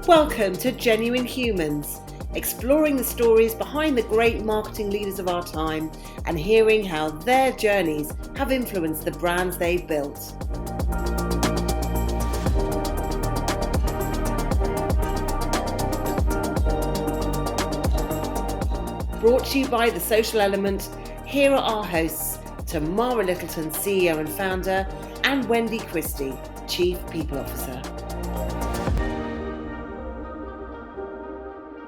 Welcome to Genuine Humans, exploring the stories behind the great marketing leaders of our time and hearing how their journeys have influenced the brands they've built. Brought to you by The Social Element, here are our hosts, Tamara Littleton, CEO and founder, and Wendy Christie, Chief People Officer.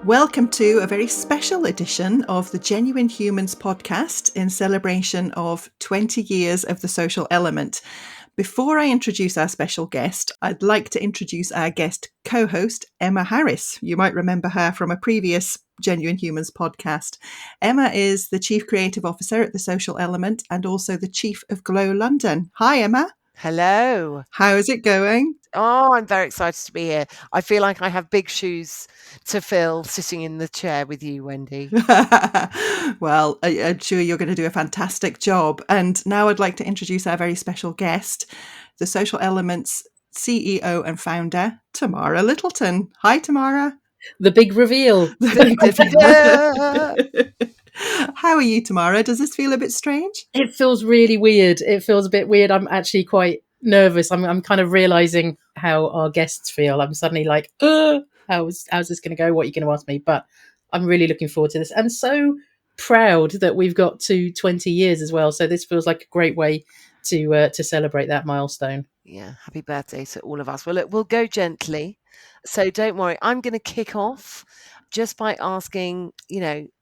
Welcome to a very special edition of the Genuine Humans podcast in celebration of 20 years of The Social Element. Before I introduce our special guest, I'd like to introduce our guest co-host, Emma Harris. You might remember her from a previous Genuine Humans podcast. Emma is the Chief Creative Officer at The Social Element and also the Chief of Glow London. Hi, Emma. Hello. How is it going? Oh, I'm very excited to be here. I feel like I have big shoes to fill sitting in the chair with you, Wendy. Well, I'm sure you're going to do a fantastic job. And now I'd like to introduce our very special guest, The Social Element's CEO and founder, Tamara Littleton. Hi, Tamara. The big reveal. How are you, Tamara? Does this feel a bit strange? It feels really weird. It feels a bit weird. I'm actually quite nervous. I'm kind of realizing how our guests feel. I'm suddenly like, how's this going to go? What are you going to ask me? But I'm really looking forward to this and so proud that we've got to 20 years as well. So this feels like a great way to celebrate that milestone. Yeah, happy birthday to all of us. Well, look, we'll go gently. So don't worry. I'm going to kick off just by asking,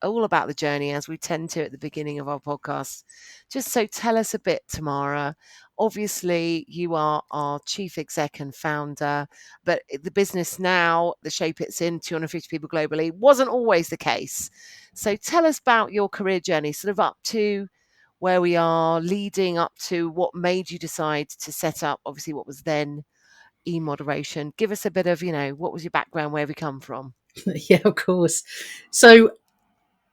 all about the journey, as we tend to at the beginning of our podcast. Just so tell us a bit, Tamara. Obviously, you are our chief exec and founder, but the business now, the shape it's in, 250 people globally, wasn't always the case. So tell us about your career journey, sort of up to where we are, leading up to what made you decide to set up, obviously, what was then e-moderation. Give us a bit of, what was your background, where have you come from? Yeah, of course. So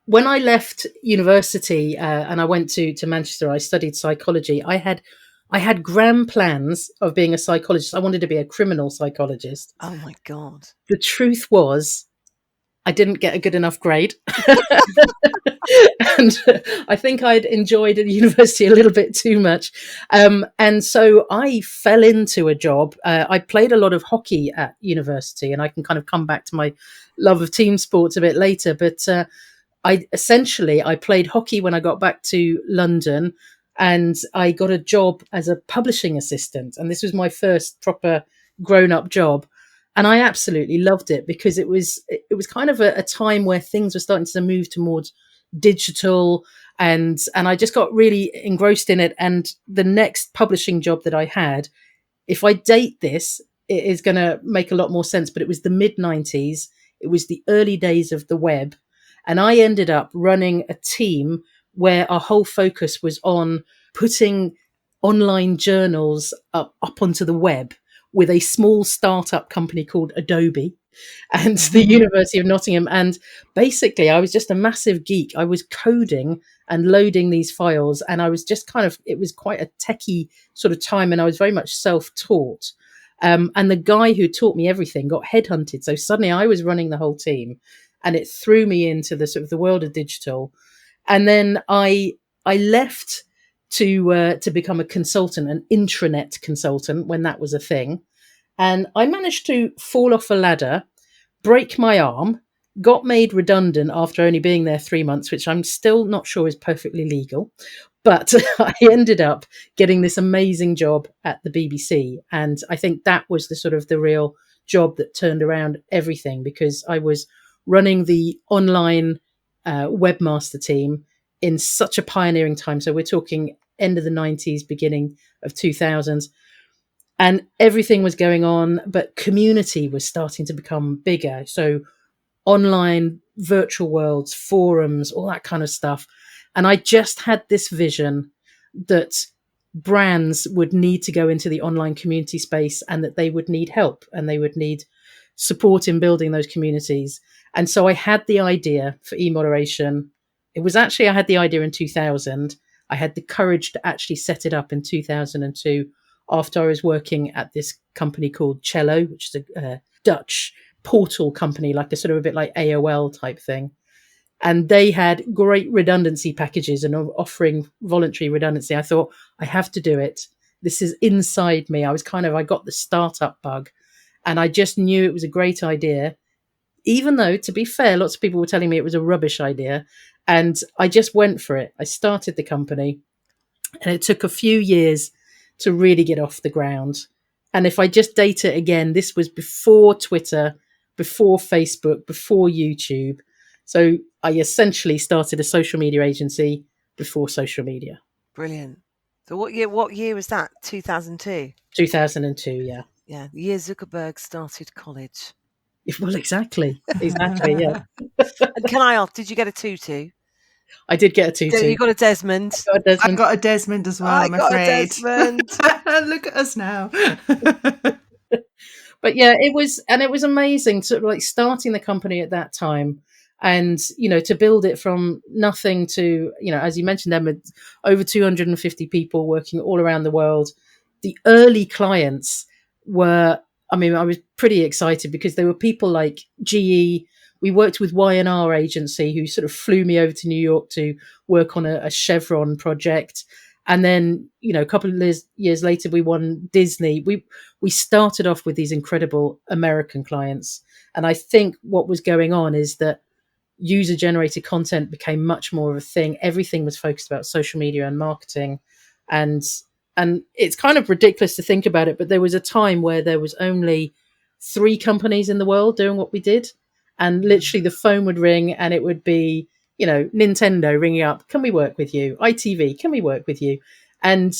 when I left university and I went to Manchester, I studied psychology. I had grand plans of being a psychologist. I wanted to be a criminal psychologist. Oh my God. The truth was, I didn't get a good enough grade. And I think I'd enjoyed at university a little bit too much. And so I fell into a job. I played a lot of hockey at university, and I can kind of come back to my love of team sports a bit later. But I played hockey when I got back to London, and I got a job as a publishing assistant. And this was my first proper grown-up job. And I absolutely loved it because it was kind of a time where things were starting to move towards digital, and I just got really engrossed in it. And the next publishing job that I had, if I date this, it is going to make a lot more sense, but it was the mid-90s. It was the early days of the web. And I ended up running a team where our whole focus was on putting online journals up onto the web with a small startup company called Adobe and the University of Nottingham. And basically, I was just a massive geek. I was coding and loading these files. And I was just it was quite a techie sort of time. And I was very much self-taught. And the guy who taught me everything got headhunted. So suddenly I was running the whole team, and it threw me into the sort of the world of digital. And then I left to become a consultant, an intranet consultant, when that was a thing. And I managed to fall off a ladder, break my arm, got made redundant after only being there 3 months, which I'm still not sure is perfectly legal. But I ended up getting this amazing job at the BBC. And I think that was the real job that turned around everything, because I was running the online webmaster team in such a pioneering time. So we're talking end of the 90s, beginning of 2000s. And everything was going on, but community was starting to become bigger. So online virtual worlds, forums, all that kind of stuff. And I just had this vision that brands would need to go into the online community space, and that they would need help and they would need support in building those communities. And so I had the idea for e-moderation. I had the idea in 2000. I had the courage to actually set it up in 2002 after I was working at this company called Cello, which is a Dutch portal company, like a sort of a bit like AOL type thing. And they had great redundancy packages and offering voluntary redundancy. I thought, I have to do it. This is inside me. I got the startup bug, and I just knew it was a great idea, even though, to be fair, lots of people were telling me it was a rubbish idea. And I just went for it. I started the company, and it took a few years to really get off the ground. And if I just date it again, this was before Twitter, before Facebook, before YouTube. So I essentially started a social media agency before social media. Brilliant. So what year was that? 2002? 2002, yeah. Yeah, the year Zuckerberg started college. Well, exactly, yeah. And can I ask, did you get a tutu? I did get a tutu. You got a Desmond? I got a Desmond as well, I'm afraid. I got a Desmond. Look at us now. But yeah, it was amazing to like starting the company at that time, and to build it from nothing to, as you mentioned, Emma, over 250 people working all around the world. The early clients were, I was pretty excited because there were people like GE. We worked with Y&R agency, who sort of flew me over to New York to work on a Chevron project. And then, a couple of years later, we won Disney. We started off with these incredible American clients. And I think what was going on is that user-generated content became much more of a thing. Everything was focused about social media and marketing. And it's kind of ridiculous to think about it, but there was a time where there was only 3 companies in the world doing what we did. And literally the phone would ring and it would be, Nintendo ringing up, can we work with you? ITV, can we work with you? And,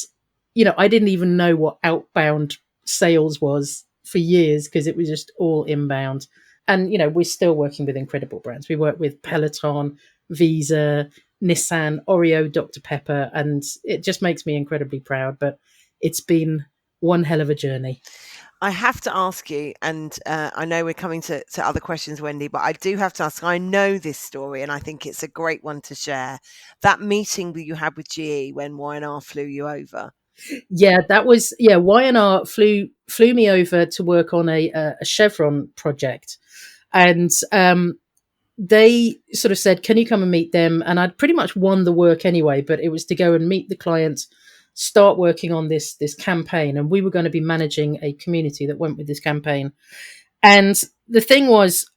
I didn't even know what outbound sales was for years because it was just all inbound. And, we're still working with incredible brands. We work with Peloton, Visa, Nissan, Oreo, Dr. Pepper, and it just makes me incredibly proud. But it's been one hell of a journey. I have to ask you, and I know we're coming to other questions, Wendy, but I do have to ask, I know this story and I think it's a great one to share. That meeting that you had with GE when Y&R flew you over. Yeah, that was, Y&R flew me over to work on a Chevron project. And they sort of said, can you come and meet them? And I'd pretty much won the work anyway, but it was to go and meet the client, start working on this campaign, and we were going to be managing a community that went with this campaign. And the thing was,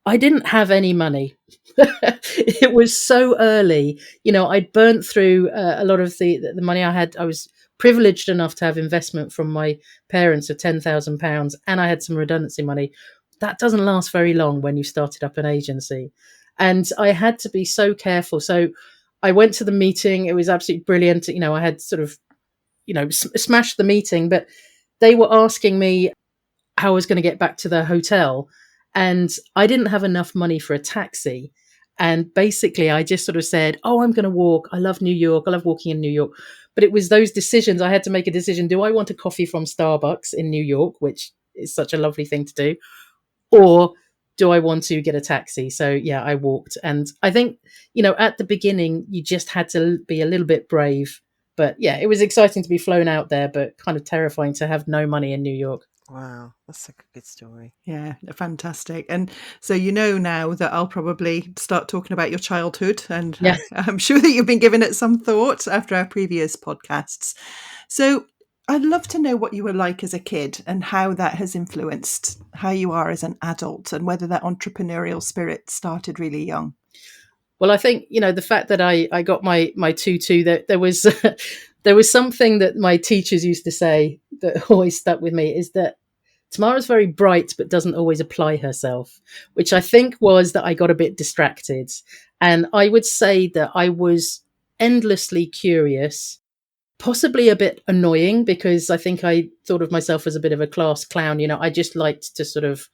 I didn't have any money. It was so early. I'd burnt through a lot of the money I had. I was privileged enough to have investment from my parents of £10,000, and I had some redundancy money. That doesn't last very long when you started up an agency. And I had to be so careful. So I went to the meeting. It was absolutely brilliant. I had sort of, smashed the meeting, but they were asking me how I was going to get back to the hotel. And I didn't have enough money for a taxi. And basically I just sort of said, I'm going to walk. I love New York. I love walking in New York. But it was those decisions. I had to make a decision. Do I want a coffee from Starbucks in New York, which is such a lovely thing to do? Or do I want to get a taxi? So yeah, I walked. And I think, at the beginning, you just had to be a little bit brave. But yeah, it was exciting to be flown out there, but kind of terrifying to have no money in New York. Wow, that's a good story. Yeah, fantastic. And so now that I'll probably start talking about your childhood, and yeah. I'm sure that you've been giving it some thought after our previous podcasts. So I'd love to know what you were like as a kid and how that has influenced how you are as an adult, and whether that entrepreneurial spirit started really young. Well, I think, the fact that I got my tutu, that there was there was something that my teachers used to say that always stuck with me, is that Tamara's very bright but doesn't always apply herself, which I think was that I got a bit distracted. And I would say that I was endlessly curious, possibly a bit annoying, because I think I thought of myself as a bit of a class clown. I just liked to sort of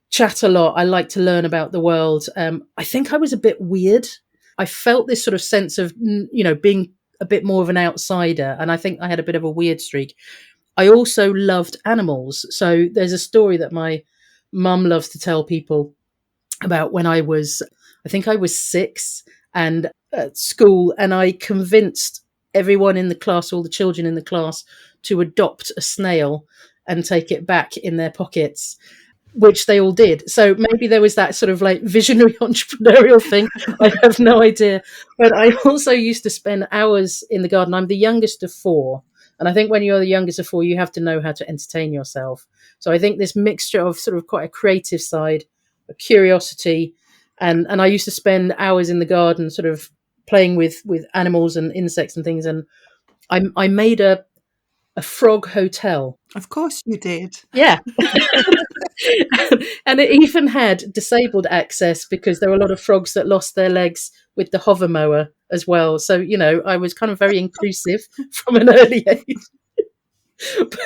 chat a lot. I liked to learn about the world. I think I was a bit weird. I felt this sort of sense of, being a bit more of an outsider. And I think I had a bit of a weird streak. I also loved animals. So there's a story that my mum loves to tell people about when I was 6 and at school, and I convinced everyone in the class, all the children in the class, to adopt a snail and take it back in their pockets. which they all did. So maybe there was that sort of like visionary entrepreneurial thing. I have no idea. But I also used to spend hours in the garden. I'm the youngest of four. And I think when you're the youngest of four, you have to know how to entertain yourself. So I think this mixture of sort of quite a creative side, a curiosity, and I used to spend hours in the garden sort of playing with animals and insects and things. And I made a frog hotel. Of course you did. Yeah. And it even had disabled access because there were a lot of frogs that lost their legs with the hover mower as well. So, you know, I was kind of very inclusive from an early age.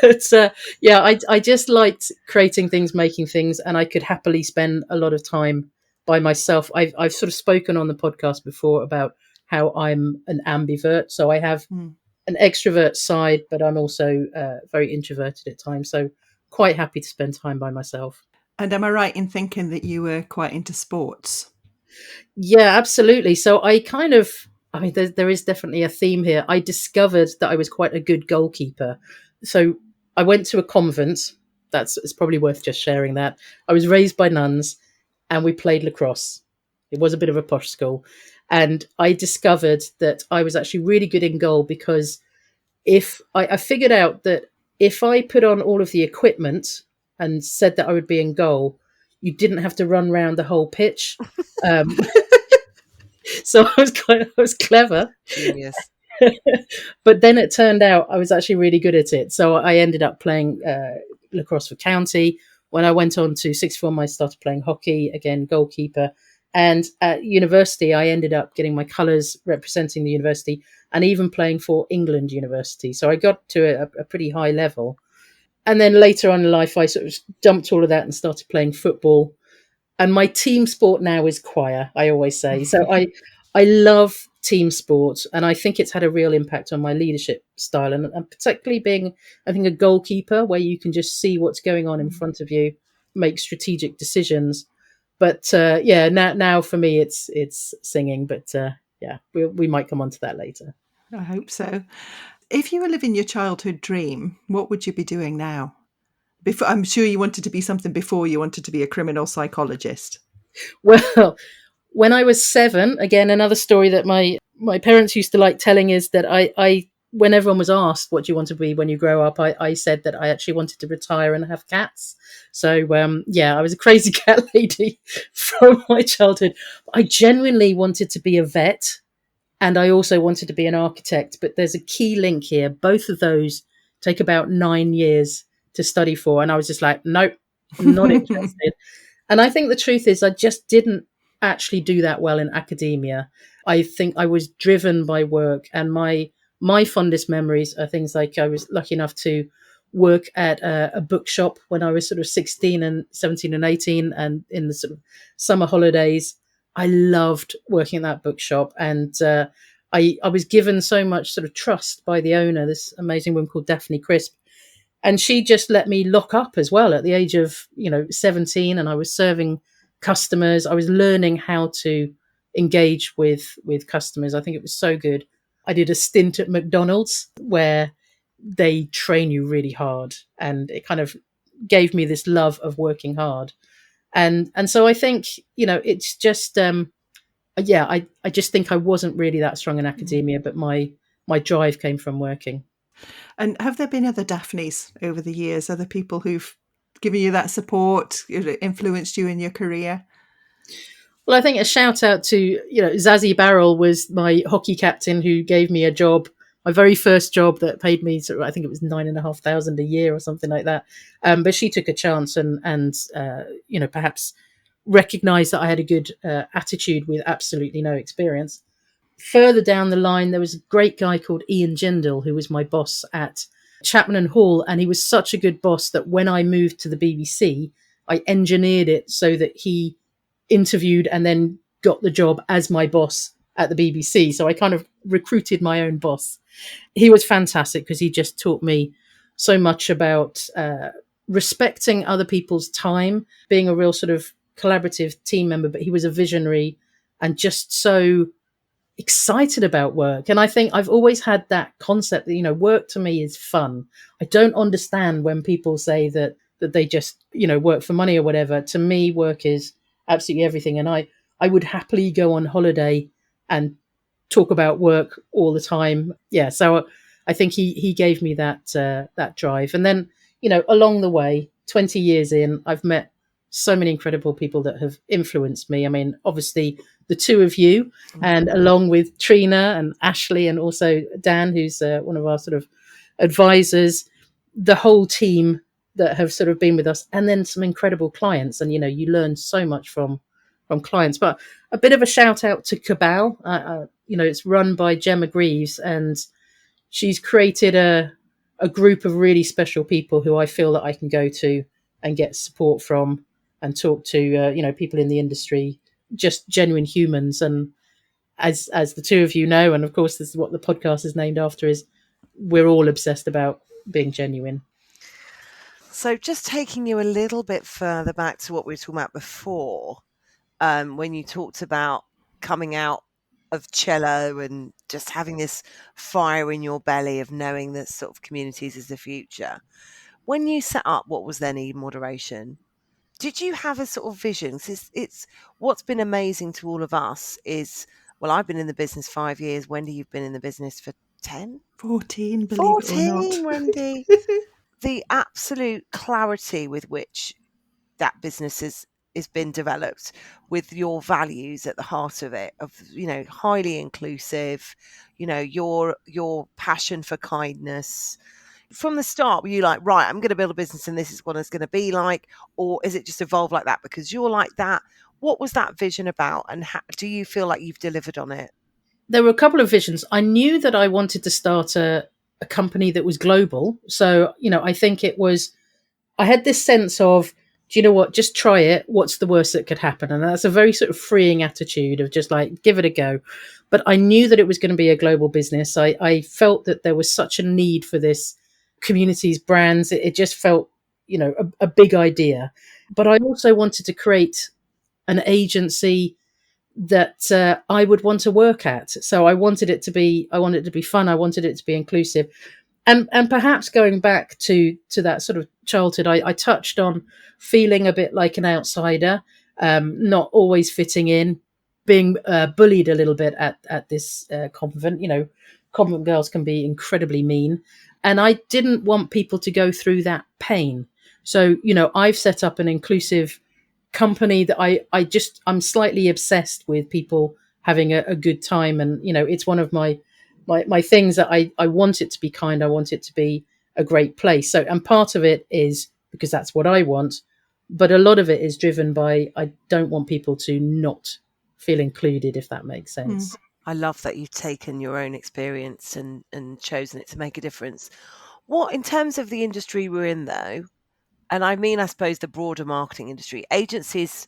But yeah, I just liked creating things, making things, and I could happily spend a lot of time by myself. I've sort of spoken on the podcast before about how I'm an ambivert. So I have an extrovert side, but I'm also very introverted at times. So quite happy to spend time by myself. And am I right in thinking that you were quite into sports? Yeah, absolutely. So I mean, there is definitely a theme here. I discovered that I was quite a good goalkeeper. So I went to a convent. It's probably worth just sharing that. I was raised by nuns and we played lacrosse. It was a bit of a posh school. And I discovered that I was actually really good in goal because if I figured out that if I put on all of the equipment and said that I would be in goal, you didn't have to run around the whole pitch. So I was clever. Genius. But then it turned out I was actually really good at it. So I ended up playing lacrosse for county. When I went on to sixth form, I started playing hockey, again, goalkeeper. And at university, I ended up getting my colours representing the university and even playing for England University. So I got to a pretty high level. And then later on in life, I sort of dumped all of that and started playing football. And my team sport now is choir, I always say. So I love team sports, and I think it's had a real impact on my leadership style, and particularly being, I think, a goalkeeper where you can just see what's going on in front of you, make strategic decisions. But yeah, now for me, it's singing. But yeah, we might come on to that later. I hope so. If you were living your childhood dream, what would you be doing now? I'm sure you wanted to be something before you wanted to be a criminal psychologist. Well, when I was 7, again, another story that my parents used to like telling is that I when everyone was asked, what do you want to be when you grow up? I said that I actually wanted to retire and have cats. So, yeah, I was a crazy cat lady from my childhood. I genuinely wanted to be a vet, and I also wanted to be an architect. But there's a key link here. Both of those take about 9 years to study for. And I was just like, nope, not interested. And I think the truth is I just didn't actually do that well in academia. I think I was driven by work, and my fondest memories are things like I was lucky enough to work at a bookshop when I was sort of 16 and 17 and 18, and in the sort of summer holidays. I loved working at that bookshop, and I was given so much sort of trust by the owner, this amazing woman called Daphne Crisp. And she just let me lock up as well at the age of, 17. And I was serving customers. I was learning how to engage with customers. I think it was so good. I did a stint at McDonald's where they train you really hard. And it kind of gave me this love of working hard. And so I think, it's just, yeah, I just think I wasn't really that strong in academia, but my drive came from working. And have there been other Daphnes over the years, other people who've given you that support, influenced you in your career? Well, I think a shout out to, Zazie Barrel was my hockey captain who gave me a job, my very first job that paid me, I think it was $9,500 a year or something like that. But she took a chance and perhaps recognized that I had a good attitude with absolutely no experience. Further down the line, there was a great guy called Ian Jindal, who was my boss at Chapman and Hall. And he was such a good boss that when I moved to the BBC, I engineered it so that he interviewed and then got the job as my boss at the BBC. So I kind of recruited my own boss. He was fantastic because he just taught me so much about respecting other people's time, being a real sort of collaborative team member. But he was a visionary and just so excited about work. And I think I've always had that concept that, work to me is fun. I don't understand when people say that that they just, work for money or whatever. To me, work is absolutely everything. And I would happily go on holiday and talk about work all the time. Yeah. So I think he gave me that drive. And then, along the way, 20 years in, I've met so many incredible people that have influenced me. I mean, obviously the two of you, and along with Trina and Ashley, and also Dan, who's one of our sort of advisors, the whole team that have sort of been with us, and then some incredible clients. And, you learn so much from clients. But a bit of a shout out to Cabal. It's run by Gemma Greaves, and she's created a group of really special people who I feel that I can go to and get support from and talk to, people in the industry, just genuine humans. And as the two of you know, and of course this is what the podcast is named after, is we're all obsessed about being genuine. So just taking you a little bit further back to what we were talking about before, when you talked about coming out of cello and just having this fire in your belly of knowing that sort of communities is the future. When you set up what was then e-moderation, did you have a sort of vision? It's what's been amazing to all of us is, well, I've been in the business 5 years. Wendy, you've been in the business for 10? 14, believe it or not. Wendy. The absolute clarity with which that business is been developed, with your values at the heart of it, of highly inclusive, your passion for kindness. From the start, were you like, right, I'm going to build a business and this is what it's going to be like? Or is it just evolved like that because you're like that? What was that vision about, and do you feel like you've delivered on it? There were a couple of visions. I knew that I wanted to start a company that was global. So, I think I had this sense of, do you know what, just try it. What's the worst that could happen? And that's a very sort of freeing attitude of just like, give it a go. But I knew that it was going to be a global business. I felt that there was such a need for this communities, brands. It just felt, a big idea. But I also wanted to create an agency that I would want to work at. So I wanted it to be fun. I wanted it to be inclusive. And perhaps going back to that sort of childhood, I touched on feeling a bit like an outsider, not always fitting in, being bullied a little bit at this convent. Convent girls can be incredibly mean. And I didn't want people to go through that pain. So, I've set up an inclusive company that I'm slightly obsessed with people having a good time. And, it's one of my things that I want it to be kind. I want it to be a great place. So, and part of it is because that's what I want, but a lot of it is driven by, I don't want people to not feel included, if that makes sense. I love that you've taken your own experience and chosen it to make a difference. What, in terms of the industry we're in though, and I mean, I suppose the broader marketing industry, agencies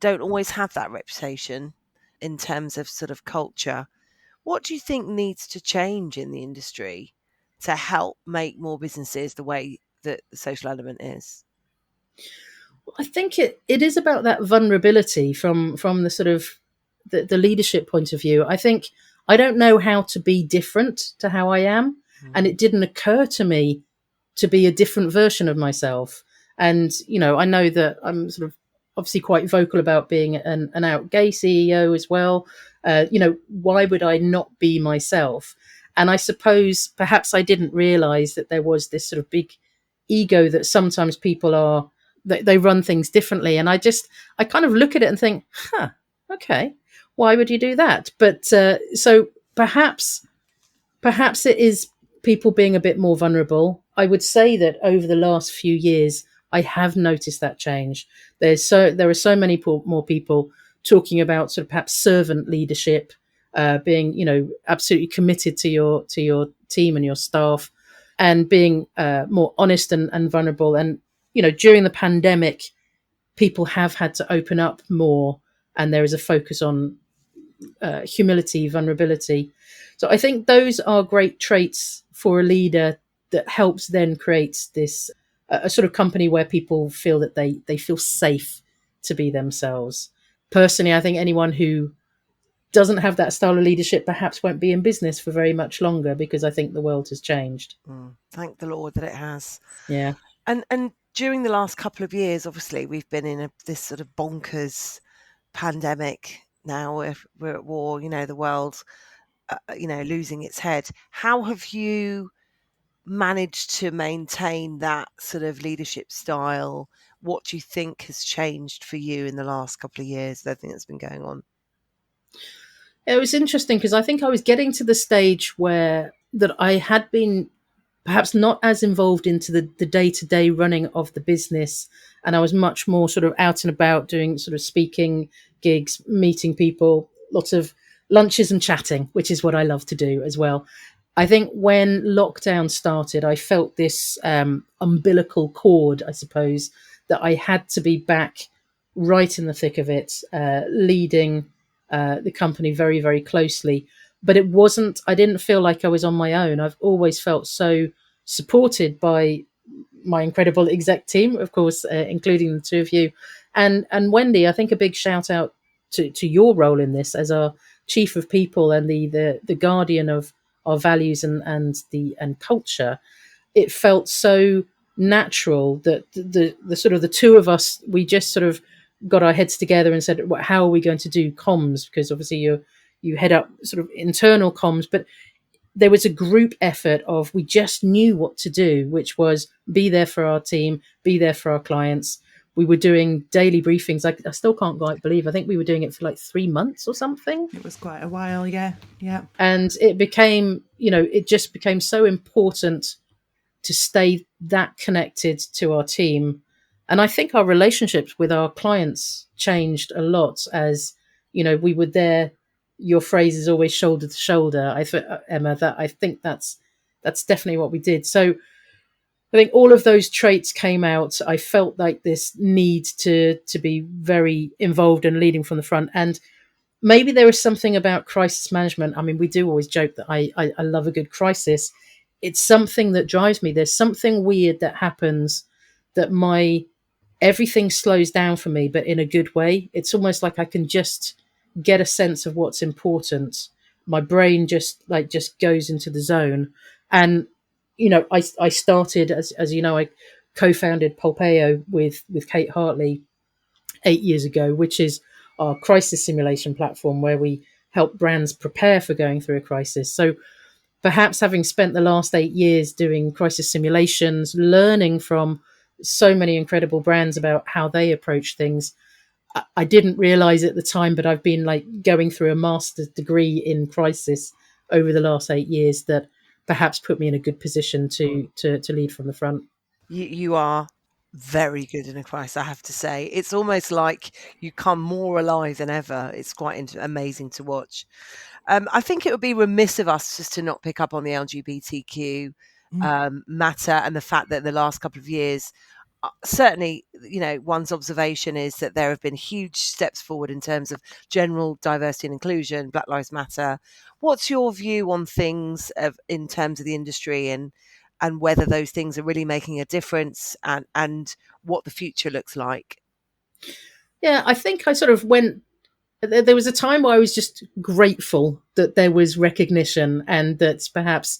don't always have that reputation in terms of sort of culture. What do you think needs to change in the industry to help make more businesses the way that the social element is? I think it is about that vulnerability from the sort of the leadership point of view. I think I don't know how to be different to how I am. And it didn't occur to me to be a different version of myself. And, I know that I'm sort of obviously quite vocal about being an out gay CEO as well. Why would I not be myself? And I suppose perhaps I didn't realize that there was this sort of big ego that sometimes people are, they run things differently. And I kind of look at it and think, okay, why would you do that? But so perhaps it is people being a bit more vulnerable. I would say that over the last few years, I have noticed that change. There are so many more people talking about sort of perhaps servant leadership, being, absolutely committed to your team and your staff, and being more honest and vulnerable. And, during the pandemic, people have had to open up more, and there is a focus on humility, vulnerability. So I think those are great traits for a leader that helps then create this a sort of company where people feel that they feel safe to be themselves. Personally, I think anyone who doesn't have that style of leadership perhaps won't be in business for very much longer, because I think the world has changed. Thank the Lord that it has. Yeah. And during the last couple of years, obviously, we've been in this sort of bonkers pandemic now. We're at war, the world, losing its head. How have you managed to maintain that sort of leadership style? What do you think has changed for you in the last couple of years, everything that's been going on? It was interesting because I think I was getting to the stage where that I had been perhaps not as involved into the day-to-day running of the business, and I was much more sort of out and about doing sort of speaking gigs, meeting people, lots of lunches and chatting, which is what I love to do as well. I think when lockdown started, I felt this umbilical cord, I suppose, that I had to be back right in the thick of it, leading the company very, very closely. But it wasn't, I didn't feel like I was on my own. I've always felt so supported by my incredible exec team, of course, including the two of you. And Wendy, I think a big shout out to your role in this as our chief of people and the guardian of our values and culture. It felt so natural that the sort of the two of us, we just sort of got our heads together and said, well, how are we going to do comms? Because obviously you head up sort of internal comms, but there was a group effort of we just knew what to do, which was be there for our team, be there for our clients. We were doing daily briefings. I still can't quite believe. I think we were doing it for like 3 months or something. It was quite a while, yeah. And it became, it just became so important to stay that connected to our team. And I think our relationships with our clients changed a lot as, we were there. Your phrase is always shoulder to shoulder. Emma, that I think that's definitely what we did. So I think all of those traits came out. I felt like this need to be very involved and leading from the front. And maybe there is something about crisis management. I mean, we do always joke that I love a good crisis. It's something that drives me. There's something weird that happens that everything slows down for me, but in a good way. It's almost like I can just get a sense of what's important. My brain just goes into the zone. And, I started, as you know, I co-founded Polpeo with Kate Hartley 8 years ago, which is our crisis simulation platform where we help brands prepare for going through a crisis. So perhaps having spent the last 8 years doing crisis simulations, learning from so many incredible brands about how they approach things, I didn't realize at the time, but I've been going through a master's degree in crisis over the last 8 years that perhaps put me in a good position to lead from the front. You are very good in a crisis, I have to say. It's almost like you come more alive than ever. It's quite amazing to watch. I think it would be remiss of us just to not pick up on the LGBTQ matter and the fact that the last couple of years, certainly, one's observation is that there have been huge steps forward in terms of general diversity and inclusion, Black Lives Matter. What's your view on things in terms of the industry and whether those things are really making a difference and what the future looks like? Yeah, I think I sort of went, there was a time where I was just grateful that there was recognition and that perhaps,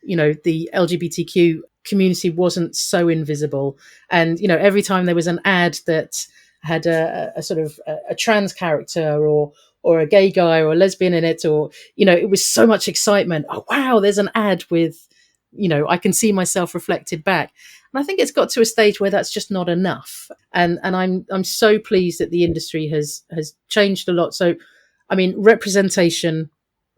the LGBTQ community wasn't so invisible. And, every time there was an ad that had a sort of a trans character or a gay guy or a lesbian in it, or, it was so much excitement. Oh, wow, there's an ad with, I can see myself reflected back. And I think it's got to a stage where that's just not enough. And I'm so pleased that the industry has changed a lot. So, I mean, representation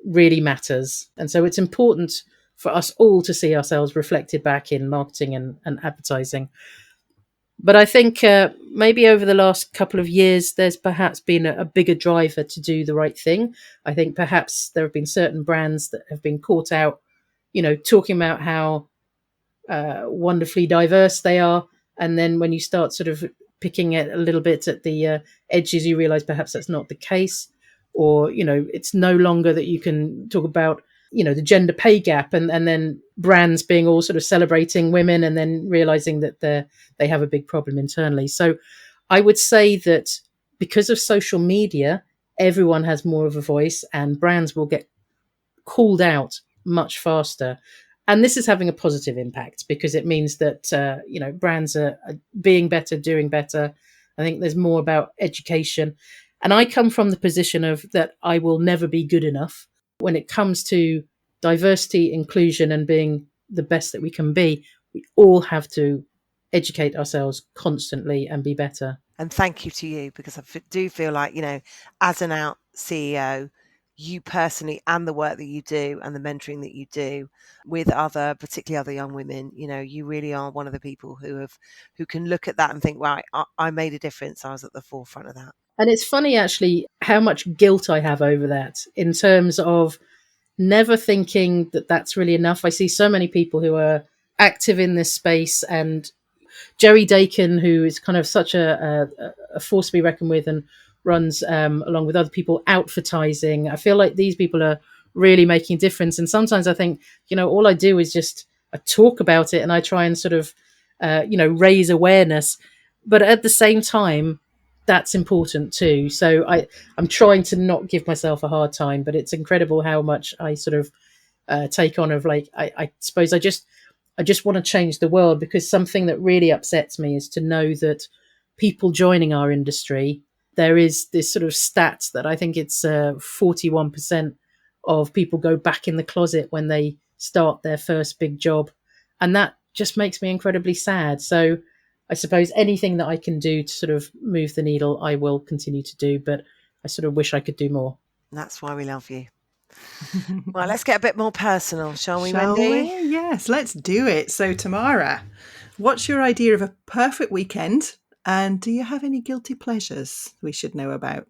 really matters. And so it's important for us all to see ourselves reflected back in marketing and advertising. But I think maybe over the last couple of years, there's perhaps been a bigger driver to do the right thing. I think perhaps there have been certain brands that have been caught out, talking about how wonderfully diverse they are. And then when you start sort of picking it a little bit at the edges, you realize perhaps that's not the case. Or, it's no longer that you can talk about, the gender pay gap and then brands being all sort of celebrating women and then realizing that they have a big problem internally. So I would say that because of social media, everyone has more of a voice and brands will get called out much faster. And this is having a positive impact because it means that, brands are being better, doing better. I think there's more about education. And I come from the position of that I will never be good enough when it comes to diversity, inclusion, and being the best that we can be. We all have to educate ourselves constantly and be better. And thank you to you, because I do feel like, as an out CEO, you personally, and the work that you do and the mentoring that you do with particularly other young women, you really are one of the people who can look at that and think, right, I made a difference. I was at the forefront of that. And it's funny, actually, how much guilt I have over that in terms of never thinking that that's really enough. I see so many people who are active in this space, and Jerry Dakin, who is kind of such a force to be reckoned with and runs, along with other people, Outvertising. I feel like these people are really making a difference. And sometimes I think, all I do is just I talk about it and I try and sort of, raise awareness. But at the same time, that's important too. So I'm trying to not give myself a hard time, but it's incredible how much I sort of take on of like, I suppose I just want to change the world, because something that really upsets me is to know that people joining our industry, there is this sort of stat that I think it's 41% of people go back in the closet when they start their first big job. And that just makes me incredibly sad. So I suppose anything that I can do to sort of move the needle, I will continue to do, but I sort of wish I could do more. That's why we love you. Well, let's get a bit more personal, shall we, Shall Wendy? we? Yes, let's do it. So, Tamara, what's your idea of a perfect weekend? And do you have any guilty pleasures we should know about?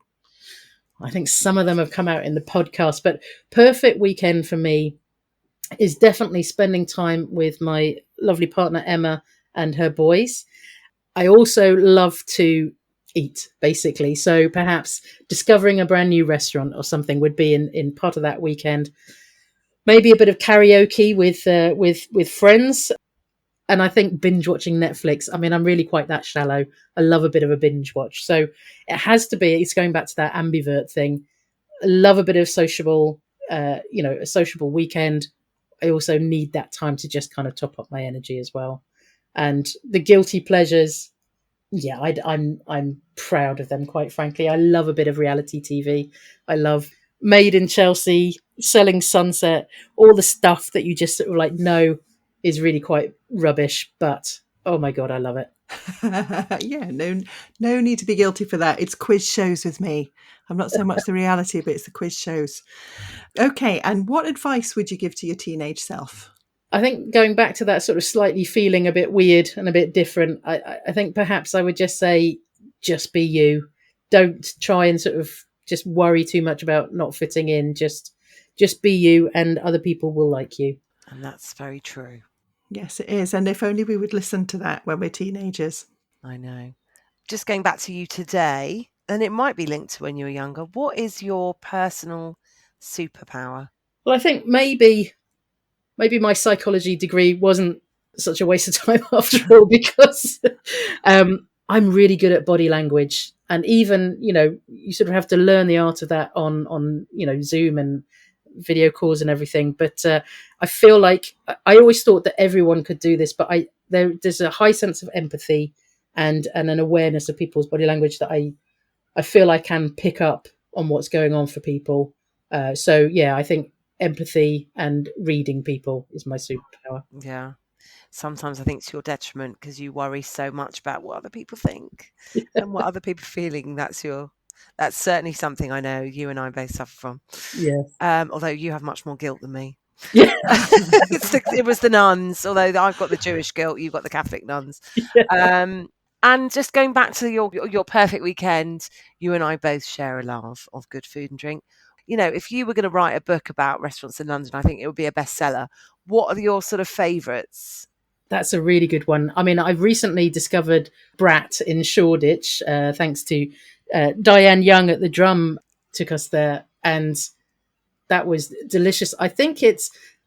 I think some of them have come out in the podcast, but perfect weekend for me is definitely spending time with my lovely partner, Emma, and her boys. I also love to eat, basically. So perhaps discovering a brand new restaurant or something would be in part of that weekend. Maybe a bit of karaoke with friends. And I think binge watching Netflix. I mean, I'm really quite that shallow. I love a bit of a binge watch. So it has to be, it's going back to that ambivert thing. I love a bit of sociable, a sociable weekend. I also need that time to just kind of top up my energy as well. And the guilty pleasures, yeah, I'm proud of them, quite frankly. I love a bit of reality TV. I love Made in Chelsea, Selling Sunset, all the stuff that you just sort of like know is really quite rubbish, but oh my God, I love it. Yeah, no need to be guilty for that. It's quiz shows with me. I'm not so much the reality, but it's the quiz shows. Okay, and what advice would you give to your teenage self? I think going back to that sort of slightly feeling a bit weird and a bit different, I think perhaps I would just say, just be you. Don't try and sort of just worry too much about not fitting in. Just be you, and other people will like you. And that's very true. Yes, it is. And if only we would listen to that when we're teenagers. I know. Just going back to you today, and it might be linked to when you were younger, what is your personal superpower? Well, I think maybe my psychology degree wasn't such a waste of time after all, because I'm really good at body language. And even, you sort of have to learn the art of that on Zoom and video calls and everything. But I feel like I always thought that everyone could do this, but there's a high sense of empathy and an awareness of people's body language that I feel I can pick up on what's going on for people. So yeah, I think empathy and reading people is my superpower. Yeah. Sometimes I think it's your detriment, because you worry so much about what other people think and what other people are feeling. That's certainly something I know you and I both suffer from. Yeah. Although you have much more guilt than me. Yeah. It was the nuns, although I've got the Jewish guilt, you've got the Catholic nuns. Yeah. And just going back to your perfect weekend, you and I both share a love of good food and drink. If you were going to write a book about restaurants in London, I think it would be a bestseller. What are your sort of favourites? That's a really good one. I mean, I've recently discovered Brat in Shoreditch, thanks to Diane Young at the Drum took us there, and that was delicious. I think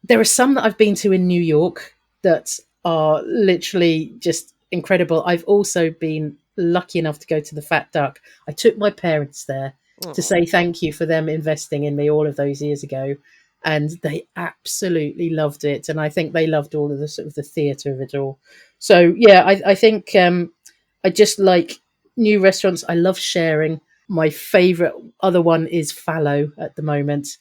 there are some that I've been to in New York that are literally just incredible. I've also been lucky enough to go to the Fat Duck. I took my parents there to say thank you for them investing in me all of those years ago. and they absolutely loved it. And I think they loved all of the sort of the theatre of it all. So yeah, I think I just like new restaurants. I love sharing. My favourite other one is Fallow at the moment,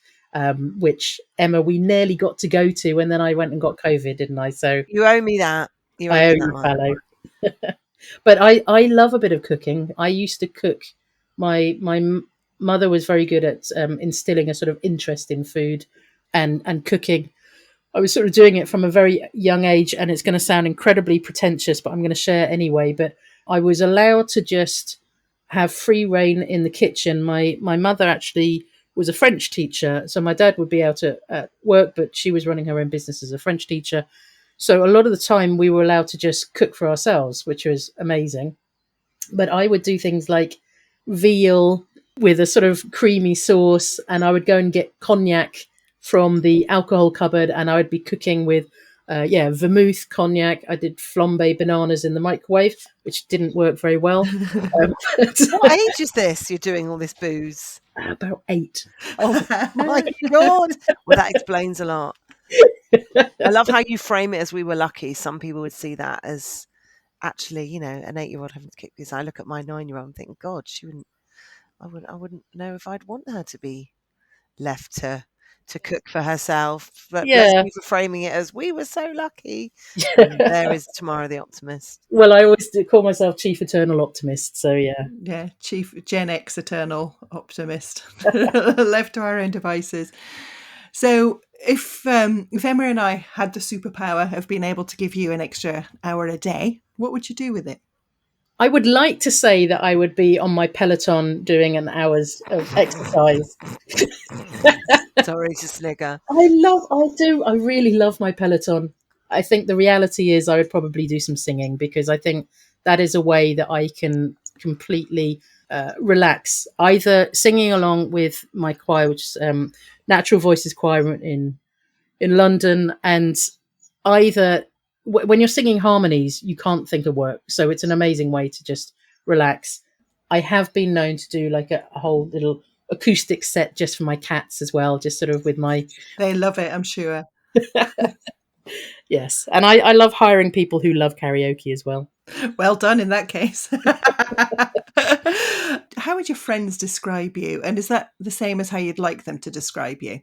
which Emma, we nearly got to go to, and then I went and got COVID, didn't I? So You owe me that. You owe I owe me that you one. Fallow. But I love a bit of cooking. I used to cook. My mother was very good at instilling a sort of interest in food and cooking. I was sort of doing it from a very young age, and it's going to sound incredibly pretentious, but I'm going to share anyway. But I was allowed to just have free reign in the kitchen. My mother actually was a French teacher, so my dad would be out at work, but she was running her own business as a French teacher. So a lot of the time we were allowed to just cook for ourselves, which was amazing. But I would do things like veal with a sort of creamy sauce, and I would go and get cognac from the alcohol cupboard, and I would be cooking with vermouth cognac. I did flambe bananas in the microwave, which didn't work very well. What age is this? You're doing all this booze? About 8. Oh my God. Well, that explains a lot. I love how you frame it as we were lucky. Some people would see that as actually, an 8-year-old having to kick this. I look at my 9-year-old and think, God, I wouldn't know if I'd want her to be left to cook for herself. But bless Yeah. you for framing it as we were so lucky. And there is Tamara the optimist. Well, I always call myself Chief Eternal Optimist. So yeah. Yeah, Chief Gen X Eternal Optimist, left to our own devices. So if Emma and I had the superpower of being able to give you an extra hour a day, what would you do with it? I would like to say that I would be on my Peloton doing an hour's of exercise. Sorry to snigger. I really love my Peloton. I think the reality is I would probably do some singing, because I think that is a way that I can completely relax, either singing along with my choir, which is Natural Voices Choir in London, and either when you're singing harmonies, you can't think of work. So it's an amazing way to just relax. I have been known to do like a whole little acoustic set just for my cats as well, just sort of with my... They love it, I'm sure. Yes. And I love hiring people who love karaoke as well. Well done in that case. How would your friends describe you? And is that the same as how you'd like them to describe you?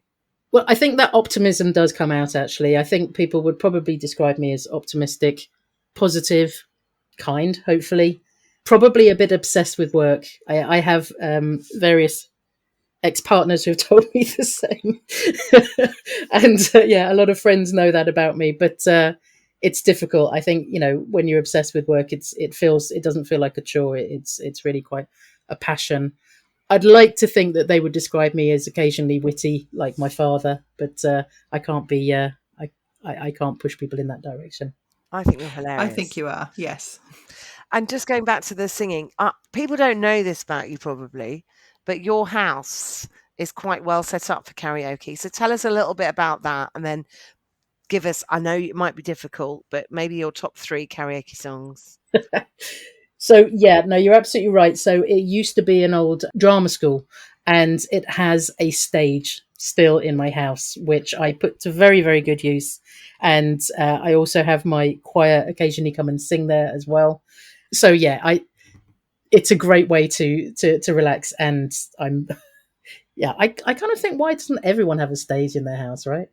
Well, I think that optimism does come out, actually. I think people would probably describe me as optimistic, positive, kind, hopefully. Probably a bit obsessed with work. I have various ex-partners who have told me the same. And a lot of friends know that about me. But it's difficult. I think, when you're obsessed with work, it doesn't feel like a chore. It's really quite a passion. I'd like to think that they would describe me as occasionally witty, like my father, but I can't be. I can't push people in that direction. I think you're hilarious. I think you are, yes. And just going back to the singing, people don't know this about you probably, but your house is quite well set up for karaoke. So tell us a little bit about that, and then give us, I know it might be difficult, but maybe your top 3 karaoke songs. So, no, you're absolutely right. So it used to be an old drama school, and it has a stage still in my house, which I put to very, very good use. And I also have my choir occasionally come and sing there as well. So, it's a great way to relax. And I kind of think, why doesn't everyone have a stage in their house, right?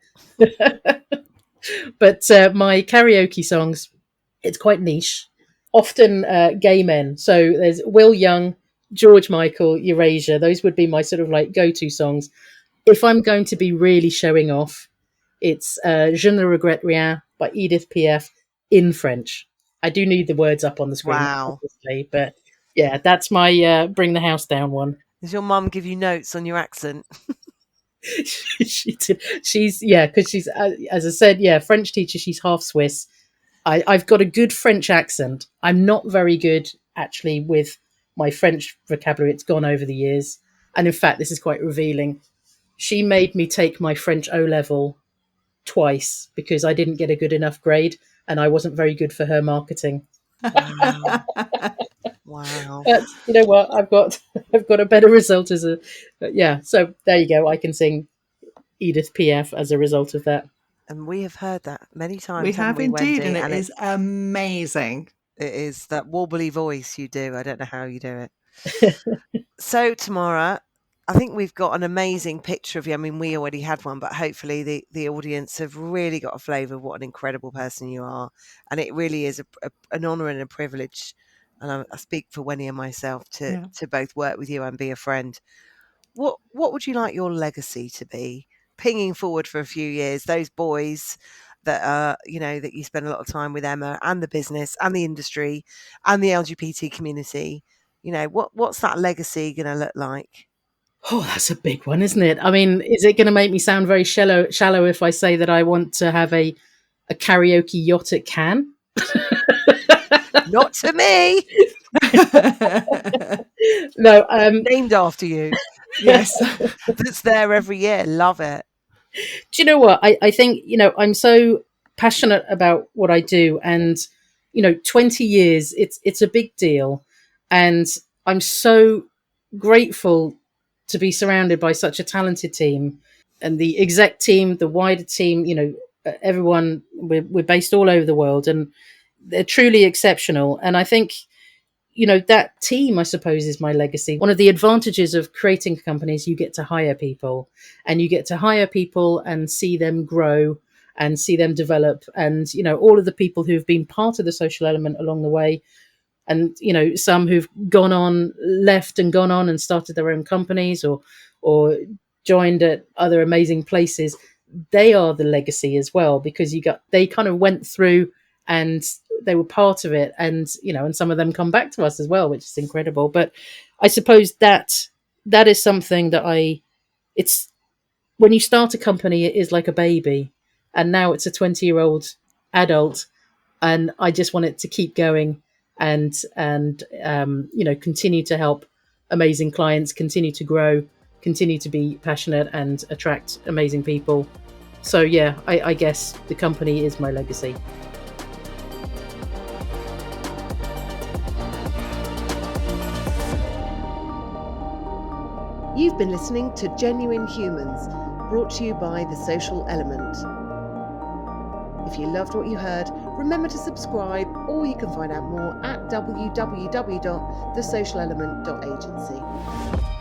But my karaoke songs, it's quite niche. Often gay men. So there's Will Young, George Michael, Eurasia. Those would be my sort of like go-to songs. If I'm going to be really showing off, it's Je ne regrette rien by Edith Piaf in French. I do need the words up on the screen, obviously, but that's my bring the house down one. Does your mum give you notes on your accent? She did. She's because she's as I said, French teacher. She's half Swiss. I've got a good French accent. I'm not very good, actually, with my French vocabulary. It's gone over the years. And in fact, this is quite revealing. She made me take my French O-level twice because I didn't get a good enough grade, and I wasn't very good for her marketing. Wow. But you know what? I've got a better result as a... So there you go. I can sing Edith Piaf as a result of that. And we have heard that many times. We haven't have indeed, Wendy? and it is amazing. It is that warbly voice you do. I don't know how you do it. So, Tamara, I think we've got an amazing picture of you. I mean, we already had one, but hopefully the audience have really got a flavour of what an incredible person you are. And it really is an honour and a privilege. And I speak for Wendy and myself to both work with you and be a friend. What would you like your legacy to be? Pinging forward for a few years, those boys that that you spend a lot of time with, Emma, and the business and the industry and the LGBT community. What's that legacy going to look like? Oh, that's a big one, isn't it? I mean, is it going to make me sound very shallow if I say that I want to have a karaoke yacht at Cannes? Not to me. No, named after you. Yes. That's there every year. Love it. Do you know what? I think, I'm so passionate about what I do, and 20 years, it's a big deal, and I'm so grateful to be surrounded by such a talented team, and the exec team, the wider team, everyone, we're based all over the world, and they're truly exceptional. And I think, that team, I suppose, is my legacy. One of the advantages of creating a company is you get to hire people, and see them grow and see them develop. And, all of the people who've been part of the social element along the way, and, some who've left and gone on and started their own companies or joined at other amazing places, they are the legacy as well, because they kind of went through and they were part of it, and and some of them come back to us as well, which is incredible. But I suppose that is something that it's when you start a company, it is like a baby, and now it's a 20-year-old adult, and I just want it to keep going and continue to help amazing clients, continue to grow, continue to be passionate and attract amazing people. So yeah, I guess the company is my legacy. You've been listening to Genuine Humans, brought to you by The Social Element. If you loved what you heard, remember to subscribe, or you can find out more at www.thesocialelement.agency.